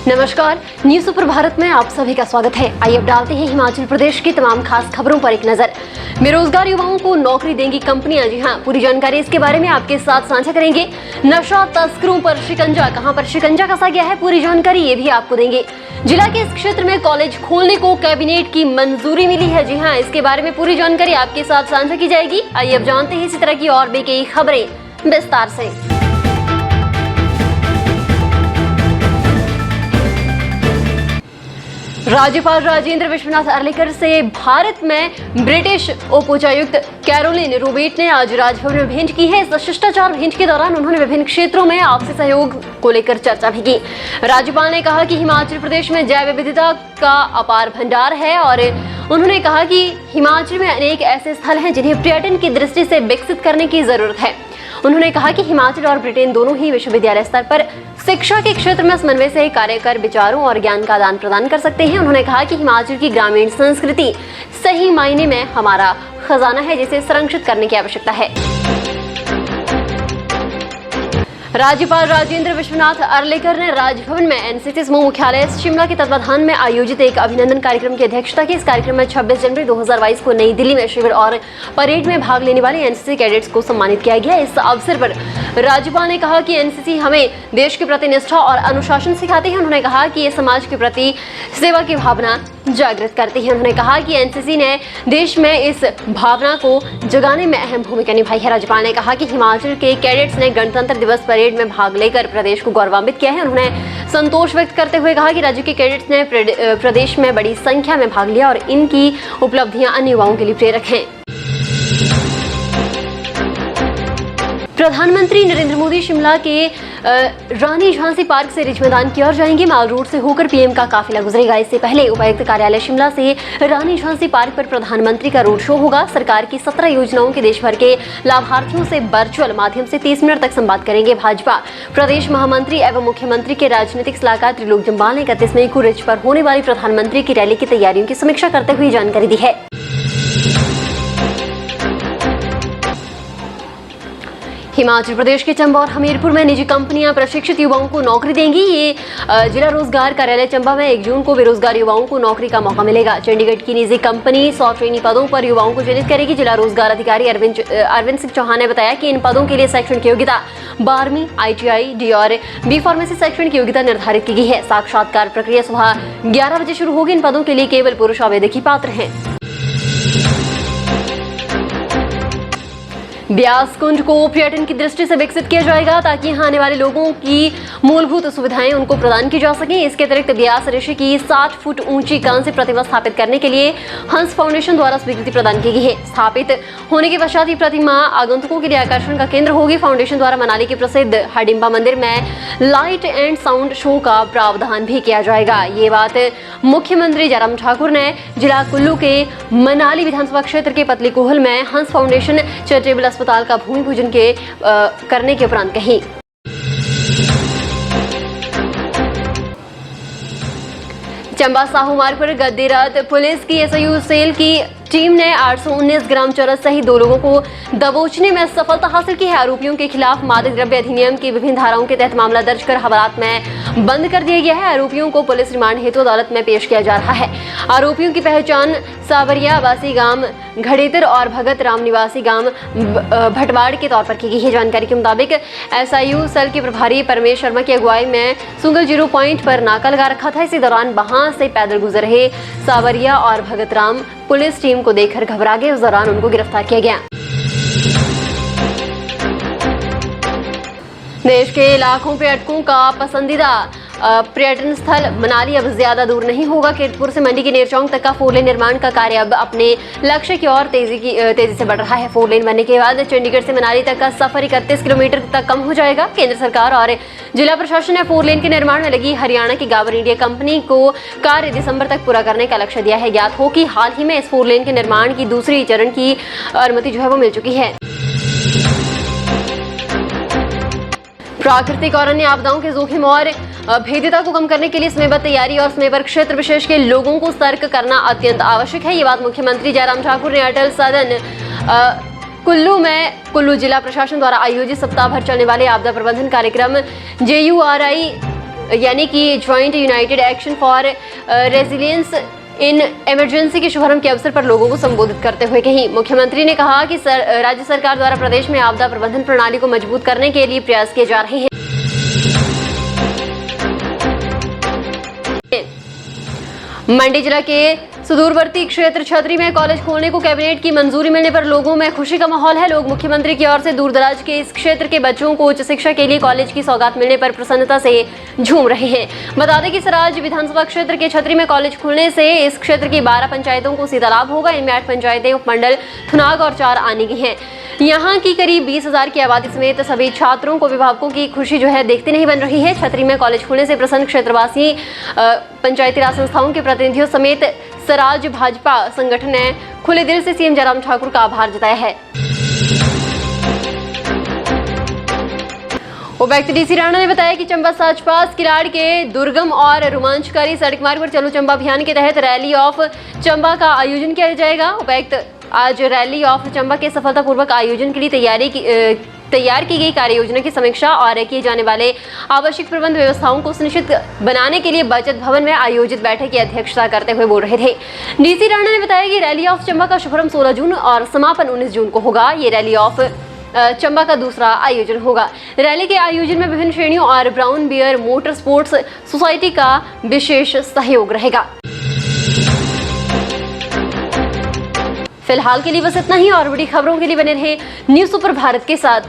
नमस्कार, news super Bharat में आप सभी का स्वागत है। आइए अब डालते हैं हिमाचल प्रदेश की तमाम खास खबरों पर एक नजर। बेरोजगार युवाओं को नौकरी देंगी कंपनियां। जी हां, पूरी जानकारी इसके बारे में आपके साथ साझा करेंगे। नशा तस्करों पर शिकंजा, कहां पर शिकंजा कसा गया है, पूरी जानकारी ये भी आपको देंगे। जिला के इस क्षेत्र में कॉलेज खोलने को कैबिनेट की मंजूरी मिली है। जी हाँ, इसके बारे में पूरी जानकारी आपके साथ साझा की जाएगी। आइए अब जानते हैं इसी तरह की और भी कई खबरें विस्तार से। राज्यपाल राजेंद्र विश्वनाथ अर्लेकर से भारत में ब्रिटिश उपायुक्त कैरोलिन रोबेट ने आज राजभवन में भेंट की है। इस शिष्टाचार भेंट के दौरान उन्होंने विभिन्न क्षेत्रों में आपसी सहयोग को लेकर चर्चा भी की। राज्यपाल ने कहा कि हिमाचल प्रदेश में जैव विविधता का अपार भंडार है और उन्होंने कहा कि हिमाचल में अनेक ऐसे स्थल हैं जिन्हें पर्यटन की दृष्टि से विकसित करने की जरूरत है। उन्होंने कहा कि हिमाचल और ब्रिटेन दोनों ही विश्वविद्यालय स्तर पर शिक्षा के क्षेत्र में समन्वय से कार्य कर विचारों और ज्ञान का आदान प्रदान कर सकते हैं। उन्होंने कहा कि हिमाचल की ग्रामीण संस्कृति सही मायने में हमारा खजाना है, जिसे संरक्षित करने की आवश्यकता है। राज्यपाल राजेंद्र विश्वनाथ अर्लेकर ने राजभवन में एनसीसी समूह मुख्यालय शिमला के तत्वाधान में आयोजित एक अभिनंदन कार्यक्रम की अध्यक्षता की। इस कार्यक्रम में 26 जनवरी 2022 को नई दिल्ली में शिविर और परेड में भाग लेने वाले एनसीसी कैडेट्स को सम्मानित किया गया। इस अवसर पर राज्यपाल ने कहा कि एनसीसी हमें देश के प्रति निष्ठा और अनुशासन सिखाती है। उन्होंने कहा कि ये समाज के प्रति सेवा की भावना जागृत करती है। उन्होंने कहा कि एनसीसी ने देश में इस भावना को जगाने में अहम भूमिका निभाई है। राज्यपाल ने कहा कि हिमाचल के कैडेट्स ने गणतंत्र दिवस परेड में भाग लेकर प्रदेश को गौरवान्वित किया है। उन्होंने संतोष व्यक्त करते हुए कहा कि राज्य के कैडेट्स ने प्रदेश में बड़ी संख्या में भाग लिया और इनकी उपलब्धियां अन्य युवाओं के लिए प्रेरक हैं। प्रधानमंत्री नरेंद्र मोदी शिमला के रानी झांसी पार्क से रिज मैदान की ओर जाएंगे। माल रोड से होकर पीएम का काफिला गुजरेगा। इससे पहले उपायुक्त कार्यालय शिमला से रानी झांसी पार्क पर प्रधानमंत्री का रोड शो होगा। सरकार की 17 योजनाओं के देश भर के लाभार्थियों से वर्चुअल माध्यम से 30 मिनट तक संवाद करेंगे। भाजपा प्रदेश महामंत्री एवं मुख्यमंत्री के राजनीतिक सलाहकार त्रिलोक जम्वाल ने 31 मई को रिज पर होने वाली प्रधानमंत्री की रैली की तैयारियों की समीक्षा करते हुए जानकारी दी है। हिमाचल प्रदेश के चंबा और हमीरपुर में निजी कंपनियां प्रशिक्षित युवाओं को नौकरी देंगी। ये जिला रोजगार कार्यालय चंबा में 1 जून को बेरोजगार युवाओं को नौकरी का मौका मिलेगा। चंडीगढ़ की निजी कंपनी 100 ट्रेनी पदों पर युवाओं को चयनित करेगी। जिला रोजगार अधिकारी अरविंद सिंह चौहान ने बताया कि इन पदों के लिए शैक्षणिक योग्यता 12वीं, ITI, D और B फार्मेसी शैक्षणिक योग्यता निर्धारित की गई है। साक्षात्कार प्रक्रिया सुबह 11 बजे शुरू होगी। इन पदों के लिए केवल पुरुष आवेदक ही पात्र हैं। ब्यास कुंड को पर्यटन की दृष्टि से विकसित किया जाएगा ताकि यहां आने वाले लोगों की मूलभूत सुविधाएं उनको प्रदान की जा सकें। इसके अतिरिक्त ब्यास ऋषि की 60 फुट ऊंची कांस्य प्रतिमा स्थापित करने के लिए हंस फाउंडेशन द्वारा स्वीकृति प्रदान की गई है। स्थापित होने के पश्चात ये प्रतिमा आगंतुकों के लिए आकर्षण का केंद्र होगी। फाउंडेशन द्वारा मनाली के प्रसिद्ध हडिम्बा मंदिर में लाइट एंड साउंड शो का प्रावधान भी किया जाएगा। ये बात मुख्यमंत्री जयराम ठाकुर ने जिला कुल्लू के मनाली विधानसभा क्षेत्र के पतली कोहल में हंस फाउंडेशन चैरिटेबल अस्पताल का भूमि पूजन करने के उपरांत कही। चंबा साहू मार्ग पर गत देर रात पुलिस की SIU सेल की टीम ने 819 ग्राम चरस सहित 2 लोगों को दबोचने में सफलता हासिल की है। आरोपियों के खिलाफ मादक द्रव्य अधिनियम की विभिन्न धाराओं के तहत मामला दर्ज कर हवालात में बंद कर दिया गया है। आरोपियों को पुलिस रिमांड हेतु अदालत में पेश किया जा रहा है। आरोपियों की पहचान सावरिया वासी गांव घड़ेतर और भगत राम निवासी गांव भटवाड़ के तौर पर की गई है। जानकारी के मुताबिक SIU सेल के प्रभारी परमेश शर्मा की अगुवाई में सुंगल 0 पॉइंट पर नाका लगा रखा था। इसी दौरान वहां से पैदल गुजर रहे सावरिया और भगत राम पुलिस टीम को देखकर घबरा गए। उस दौरान उनको गिरफ्तार किया गया। देश के लाखों पर्यटकों का पसंदीदा पर्यटन स्थल मनाली अब ज्यादा दूर नहीं होगा। कीरतपुर से मंडी के नेरचौक तक का 4 लेन निर्माण का कार्य अब अपने लक्ष्य की ओर तेजी से बढ़ रहा है। 4 लेन बनने के बाद चंडीगढ़ से मनाली तक का सफर 31 किलोमीटर तक कम हो जाएगा। केंद्र सरकार और जिला प्रशासन ने 4 लेन के निर्माण में लगी हरियाणा की गावर इंडिया कंपनी को कार्य दिसंबर तक पूरा करने का लक्ष्य दिया है। ज्ञात हो कि हाल ही में इस 4 लेन के निर्माण की दूसरी चरण की अनुमति जो है वो मिल चुकी है। प्राकृतिक और अन्य आपदाओं के जोखिम और भेद्यता को कम करने के लिए समयबद्ध तैयारी और समय पर क्षेत्र विशेष के लोगों को सतर्क करना अत्यंत आवश्यक है। ये बात मुख्यमंत्री जयराम ठाकुर ने अटल सदन कुल्लू जिला प्रशासन द्वारा आयोजित सप्ताह भर चलने वाले आपदा प्रबंधन कार्यक्रम JURI यानी कि joint United action for resilience in emergency के शुभारंभ के अवसर पर लोगों को संबोधित करते हुए कही। मुख्यमंत्री ने कहा कि राज्य सरकार द्वारा प्रदेश में आपदा प्रबंधन प्रणाली को मजबूत करने के लिए प्रयास किए जा रहे हैं। मंडी जिला के सुदूरवर्ती क्षेत्र छतरी में कॉलेज खोलने को कैबिनेट की मंजूरी मिलने पर लोगों में खुशी का माहौल है। लोग मुख्यमंत्री की ओर से दूरदराज के इस क्षेत्र के बच्चों को उच्च शिक्षा के लिए कॉलेज की सौगात मिलने पर प्रसन्नता से झूम रहे हैं। बता दें कि सराज विधानसभा क्षेत्र के छतरी में कॉलेज खुलने से इस क्षेत्र की 12 पंचायतों को सीधा लाभ होगा। इनमें 8 पंचायतें उपमंडल थुनाग और 4 आने की हैं। यहाँ की करीब 20,000 की आबादी समेत सभी छात्रों को अभिभावकों की खुशी जो है देखते नहीं बन रही है। छतरी में कॉलेज खुलने से प्रसन्न क्षेत्रवासी पंचायती राज संस्थाओं के प्रतिनिधियों समेत सराज भाजपा संगठन ने खुले दिल से सीएम जयराम ठाकुर का आभार जताया है। उपायुक्त डीसी राणा ने बताया कि चंबा साचपास किलाड़ के दुर्गम और रोमांचकारी सड़क मार्ग पर चलो चंबा अभियान के तहत रैली ऑफ चंबा का आयोजन किया जाएगा। उपायुक्त आज रैली ऑफ चंबा के सफलतापूर्वक आयोजन के लिए तैयार की गई कार्य योजना की समीक्षा और किए जाने वाले आवश्यक प्रबंध व्यवस्थाओं को सुनिश्चित बनाने के लिए बचत भवन में आयोजित बैठक की अध्यक्षता करते हुए बोल रहे थे। डीसी राणा ने बताया कि रैली ऑफ चंबा का शुभारंभ 16 जून और समापन 19 जून को होगा। ये रैली ऑफ चंबा का दूसरा आयोजन होगा। रैली के आयोजन में विभिन्न श्रेणियों और brown bear motor sports society का विशेष सहयोग रहेगा। फिलहाल के लिए बस इतना ही और बड़ी खबरों के लिए बने रहे न्यूज़ सुपर भारत के साथ।